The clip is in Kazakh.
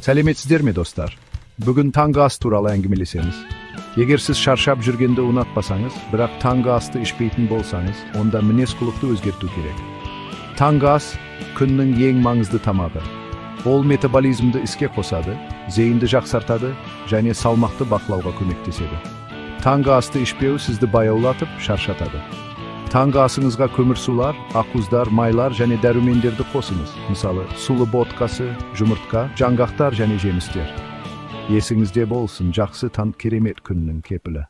Сәлеметсіздерме достар? Бүгін таңғы ас туралы әңгімелесеміз. Егер сіз шаршап жүргенді ұнатпасаңыз, бірақ таңғы асты ішпейтін болсаңыз, онда мінез-құлықты өзгерту керек. Таңғы ас күннің ең маңызды тамағы. Ол метаболизмді іске қосады, зейінді жақсартады және салмақты бақылауға көмектеседі. Таңғы асты ішпеу сізді баяулатып, шаршатады. Таңғы асыңызға көмірсулар, ақуыздар, майлар және дәрумендерді қосыңыз. Мысалы, сулы ботқасы, жұмыртқа, жаңғақтар және жемістер. Есіңізде болсын, жақсы таң керемет күннің кепілі.